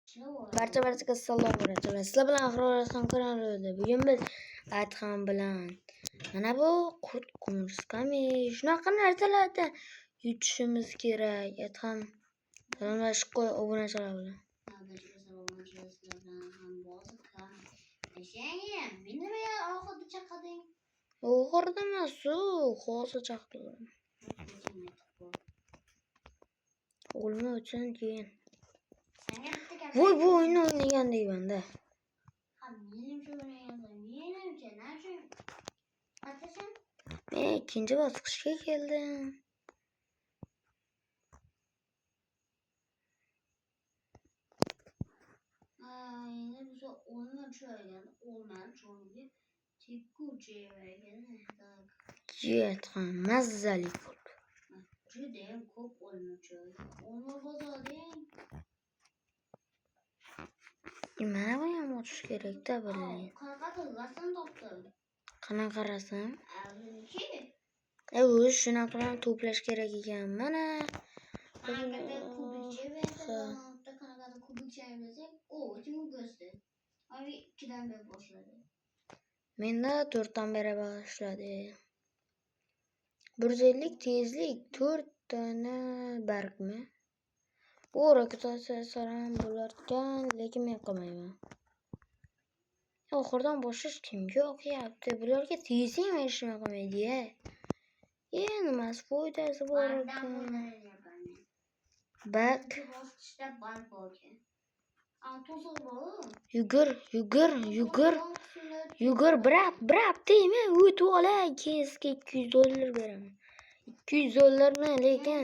Barcha salom beramiz. Sizlar bilan Ahror kanalida bugun biz Adham bilan mana bu qurt qumursqami shunaqa narsalarda yutishimiz kerak. Adham salomlashib qo'y obunachilar bilan. Oxirida emas-u, hozir chaqdim. O'g'lim uchun keyin. Voy bu oyunu oynagan deyman-da. Men ikkinchi bosqichga keldim. Yine bize olma çöğgen, olmayan çoğunluğu tekku çevirgen. Jetgan mazali bo'ldi. Judayam ko'p olma çöğgen. Olma bozordan. Mana bu ham o'tish kerak-da bilay. Qanaqa rasm topdim. Qanaqa qarasam? Avvalgi. O'zi shunaqa to'plash kerak ekan. Mana Qanaqa kubik çevirdim. Qanaqa kubik çevirdim. O kim gösterdi. Abi 2'den beri başladı. Menda 4'dan beri başladı. 150 tezlik 4 tane bargmi? Bu rotatsiya saram bo'larkan, lekin men qilmayman. Oxirdan boshlash kimga o'qiyapti? Bularga tezing men ishim qilmaydi-ya. Nimasi foydasi bor ekan? Bak. Yugur, brap deymi? To'la kesga $200 beraman. $200 lekin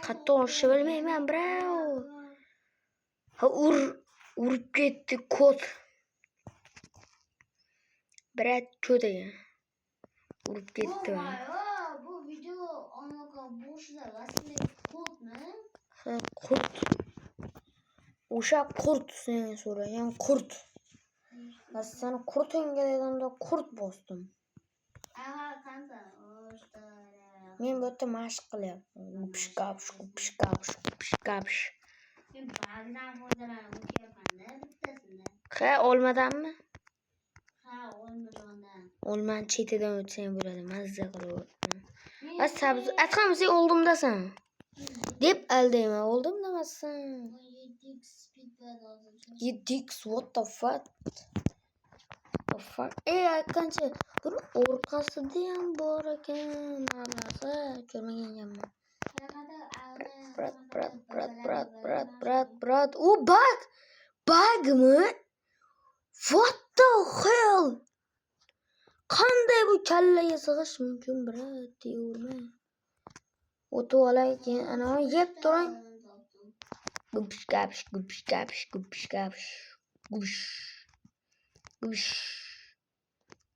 qatta olishni bilmayman, bravo. Ha urib ketdi kot. Brat cho'daga. Urib ketdi. Bu video anaqa boshida rasmli qurtmi? Ha, qurt. O'sha qurt sen so'ragan qurt. Sen qurtingga deganda qurt bosdim. Aha, qancha? Men bu yerda mashq qilyapman. Pishkapish. Men bag'dan foydalanib o'tyapman-da bittasini. Ha, olmadanmi? Ha, olmadan. Olmani chetidan o'tsang bo'ladi, mazza qilyapman. Va sabzi, Adham sen oldimdasan. Deb aldayman, oldum demassan. 7x speed hozir. 7x what the fuck? Aytgancha bir orqasida ham bor ekan. Narsa ko'rmaganman. Brat. Bugmi? What the hell? Qanday bu kallaga sig'ish mumkin, brat? Deyurma. O'tib olay keyin ana yeb turing. Gupish.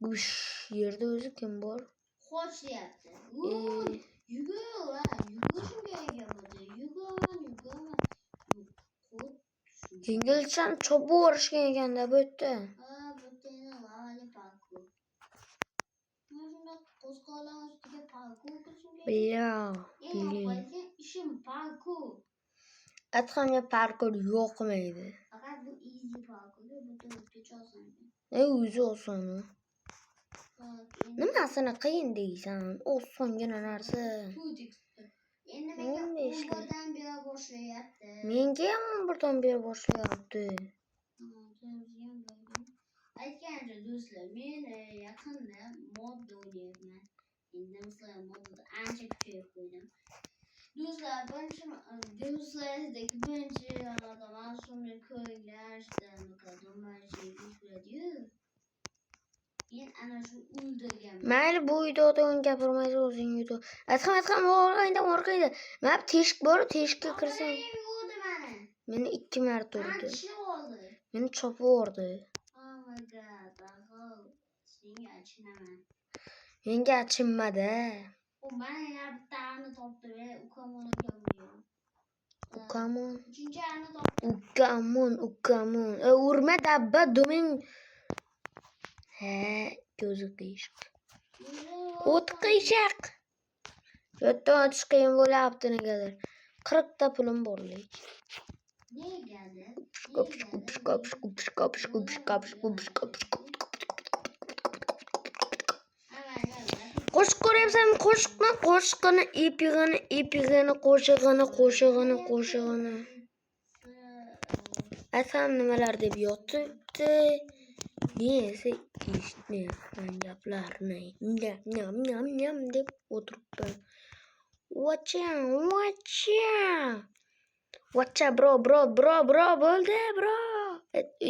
Gush. Yerda o'zi kim bor? Xo'sh deyapti. Yugur shunga ega bo'ldi. Yugur. Yengilchan chopib o'rishgan ekanda bu yerda. Ha, bu yerda lavali parkur. Mana qo'zg'olon ustiga parkur qilishga. Bilyo. Ishim parkur. Adhamga parkur yoqmaydi. Faqat bu easy parkur, bu o'tga oson. O'zi oson. Nimasini qiyin deysan? Osongina narsa. Endi menga 11dan beri boshlayapti. Menga ham 11dan beri boshlayapti. Aytgancha do'stlar, men yaqinda modda o'ynayapman. Endi misol modda ancha kuchayib qo'ydim. Do'stlar, birinchi mana shuni ko'ringlar, men ana shu o'ldirganman. Mayli, bu videoda o'n gapirmaysiz, o'zing video. Adham orqayda. Mana teshik bor, teshikka kirsang. Meni 2 marta urdi. Meni chopib urdi. Oh my god, senga achinaman. Menga achinmadi. O mana yana bittani topdi ve ukamon ekan. Ukamon. Uchinchini topdi. Ukamon. Urma dabba duming. Ko'zi qiyshiq. O't qiyshiq. Yo'qdan o'tish qiyin bo'lyapti negadir. 40 ta pulim bor lekin. Ne geldi? Qo'shiq ko'ryapsanmi? Qo'shiqni, qo'shiqni, epig'ini, qo'shig'ini. Atam nimalar deb yotibdi. Men esa eshitmayapman gaplarni. Nyam deb o'tiribman. Watcha bro bo'ldi bro.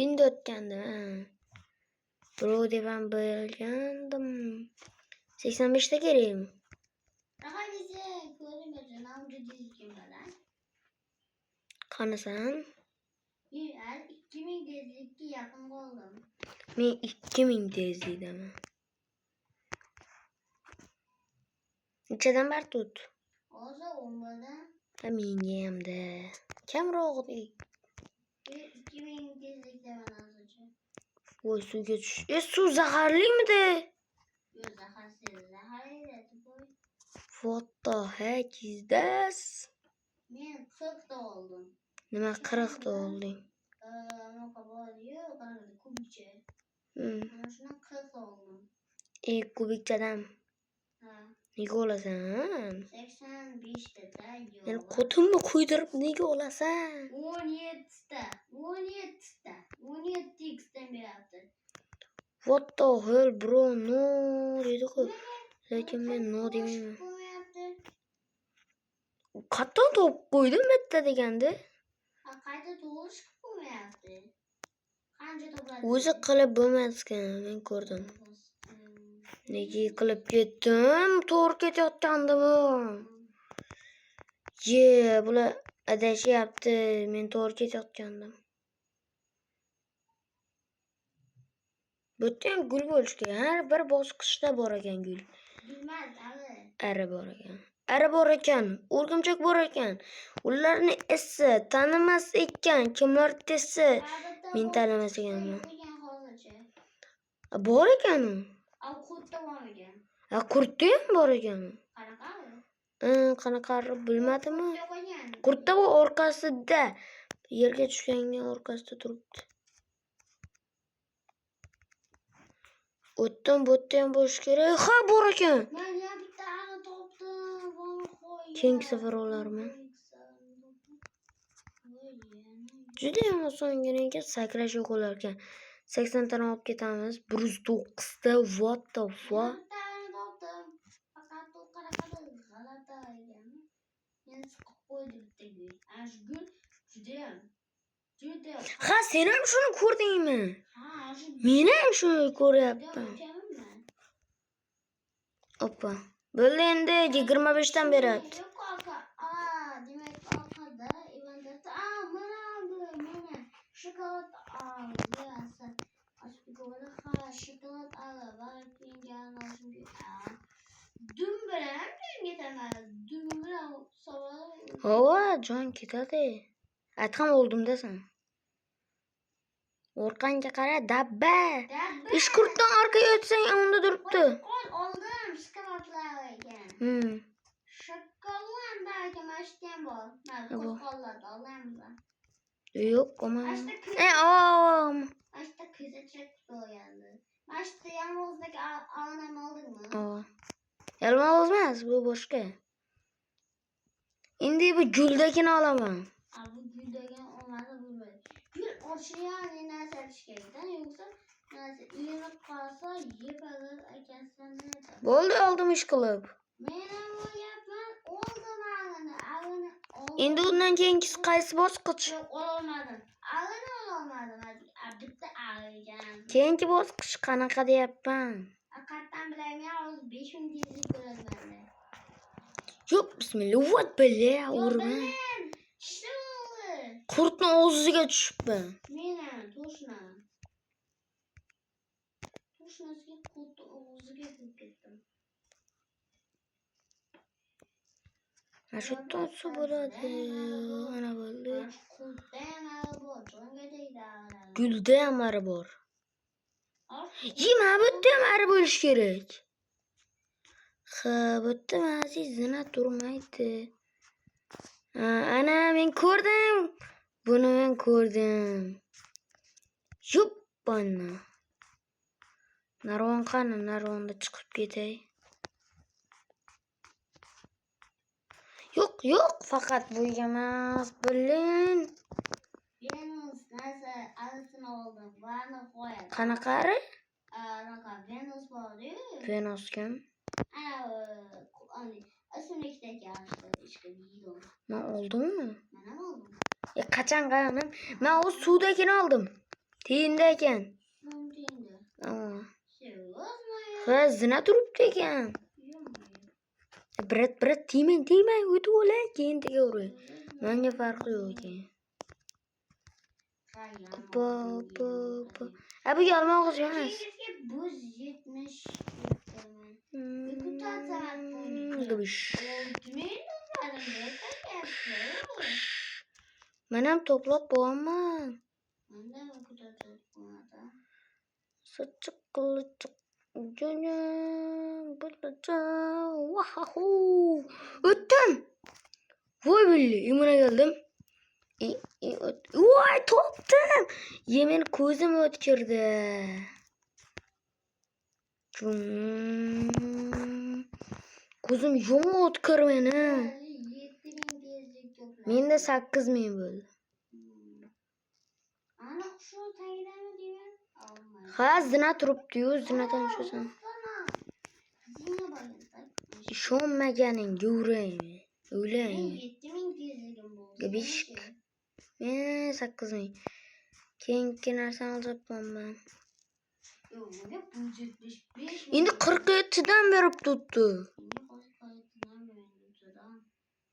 Endi o'tgandi. Bro deb ham bilgandim. 85 ta kerakmi? Qanasan? 2000 tezlikka yaqin qoldim. Men 2000 tezlikdaman. Nechadan bar tut? Hozir 10dan. Menga hamda kamroqdek. 2000 tezlikdaman hozircha. Voy suvga tush. Suv zaharlimidi? Yo'q, zaharsiz. What the heck is this? Men 40 ta oldim. Nima 40 ta olding? Anaqa bor-yu, qanaqa kubikcha. Mana shuni 40 ta oldim. Kubikchadan. Ha. Nega olasan? 85 ta yo'q. Men qo'timni qo'ydirib nega olasan? 17 ta. 17 xdan beradi. What the hell bro? No dedi-ku. Lekin men no demayman. Qattan top qo'ydim bitta deganda. Qayta to'g'rish bo'lmayapti. Qancha to'pladi? O'zi qilib bo'lmaskan, men ko'rdim. Nega qilib ketdim? To'g'ri ketayotgandim. Bular adashyapti. Men to'g'ri ketayotgandim. Bu yerda ham gul bo'lish kerak. Har bir bosqichda bor ekan gul. Bilmas, Ari bor ekan. Ari bor ekan, o'rgimchak bor ekan. Ularni esa tanimas ekan. Kimlar desa, men tanimas ekanman. Bor ekan u. Qurtda bor ekan. Qurtda ham bor ekan. Qanaqa? Qanaqa bilmadimmi? Qurtda u orqasida, yerga tushganga orqasida turibdi. O'tdan bo'tda ham bo'lish kerak. Ha, bor ekan. Men bittani topdim. Keyingi safar olarman. Juda ham osongina ekan, sakrash o'qilar ekan. 80 tani olib ketamiz. 109 ta. What the fuck? Faqat u qanaqa g'alati ekan. Men siqib qo'ydim bitta. Ashgul juda. Ha, sen ham shuni ko'rdingmi? Ha, Men ham shuni ko'ryapman. Oppa. Bo'ldi endi 25 dan beradi. Demak, orqada Ivandata. Mana shokolad oldi. Shokolad oldi. Dum bilan menga tamadi. Dum bilan savol. Hova, jon ketadi. Aytgan oldimda sen. Orqangga qara, dabba. Ish kurtdan orqaga o'tsang, unda turibdi. Oldim, shokoladlar ekan. Shokolad ekan, mashtam bor. Qo'shqollar olamizmi? Yo'q, omon. Mashta kuzatib qo'yandi. Mashta yalmozdagi onam oldingmi? Yalmoz emas, bu boshqa. Endi bu guldagini olaman. Bu guldagini olmadi bo'lmaydi. Gul ochilgan narsa kerakda, yo'qsa narsa ilinib qolsa yebadi akasini. Bo'ldi, oldim ish qilib. Men ham o'ylayapman, oldim alini. Endi undan keyingi qaysi bosqich? Ololmadim. Alini ololmadim. Bitta algan. Keyingi bosqich qanaqa deyapman? Qattan bilaman, hozir 5000 tezlik ko'raman. Yo'q, bismillah, vat billa, urma. Qurtni og'ziga tushibman. Men ham To'shnasiga qurtni og'ziga kirib ketdim. Mana shu totsa bo'ladi. Ana bo'ldi. Qurtda ham bor, jonga tegdi. Gulda ham bor. Mana bu yerda ham ari bo'lish kerak. Ha, bu yerda mazizina turmaydi. Ana men ko'rdim. Buni men ko'rdim. Yup bana. Narvon qani? Narvonda chiqib ketay. Yo'q, faqat bu emas. Bilin. Venus narsa alisini oldim. Vani qo'yadi. Qanaqari? Anaqa Venus bor-ku. Venus kim? O'simlikdagi ishga bidon. Men oldimmi? Mana oldim. Qachon qayoqdan? Men o suvdagini oldim. Tiyinda ekan. Mumkinda. Ha, zina turibdi ekan. Brat, tiymang, o'tib olay, keyin tegaveray. Menga farqi yo'q ekan. Bu. Bu yalmog'iz emas. Buz 70. Men ham to'plab bo'laman. Sochiq qilichiq. Vahahu. O'tdim. Voy billi, imuna geldim. Voy topdim. Yemin ko'zim o'tkirdi. Ko'zim yomon o'tkir meni. Menda 8000 bo'ldi. Ana shu tagidami deyman? Ha, zina turibdi-yu, zinadan tushasan. Zina bo'lgan. Ishonmaganing yuraymi? O'laymi? 7000 tezligim bo'ldi. Gabishk. 8000. Keyingi narsani olibman men. Endi 47 dan berib turibdi.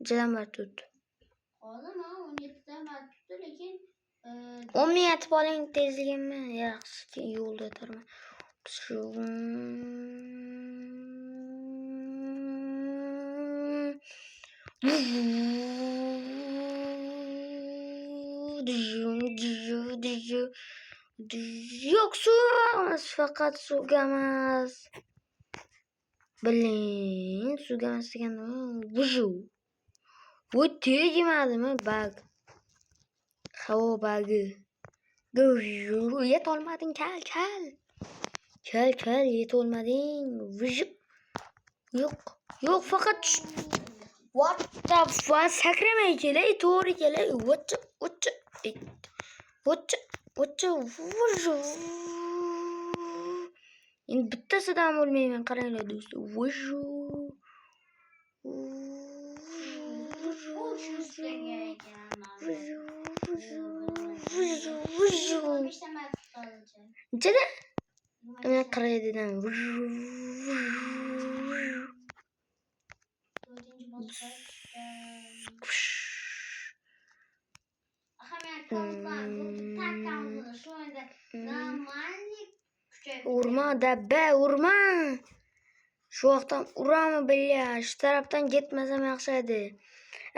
Nechadan berib turibdi? Hozir men 17 dan berib turibdi, lekin 10 ming aytib oling tezligimni. Yaxshi, yo'lda turman. Yo'q, suv emas, faqat suvga emas. Bilin, suvga emas deganda. Voy tegmadimi bag? Havo bagi. Yetolmading, kal. Kal, yetolmading. Yo'q, faqat what the fuck, sakramay kelay, to'g'ri kelay. Endi bittasidan bo'lmayman, qaranglar do'stlar. Nechada? Men 47dan. Urma dabba, urma. Shu vaqtdan urama bilya. Shu tarafdan ketmasam yaxshi edi.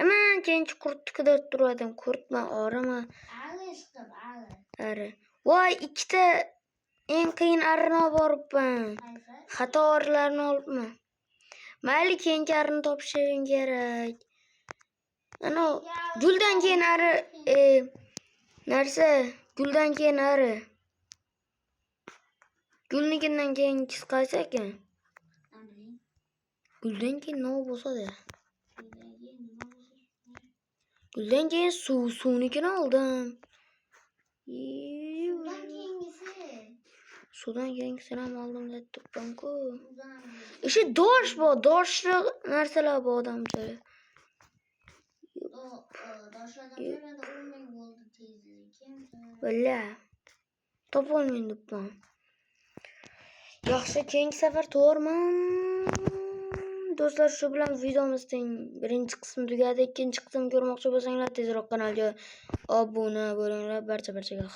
Aman, keyinchi qurtni qidirib turardim. Qurtma, orama. Ari. Voy, ikkita eng qiyin arini olib boribman. Xato arilarni olibman. Mayli, keyingi arini topishim kerak. Ana, guldan keyin ari, narsa, guldan keyin ari. Gulnikidan keyin qaysi ekan? Guldan keyin nima bo'lsa-da. Guldan keyin suvnikini oldim. Suvdan keyingisini ham oldim deb turibman-ku. Ishi dosh bor, doshli narsalar bor odamcha. Billa. Topolmayman debman. Yaxshi, keyingi safar to'g'riman. Do'stlar, shu bilan videomizning birinchi qismi tugadi. Ikkinchi qismini ko'rmoqchi bo'lsanglar, tezroq kanalga obuna bo'linglar. Barchaga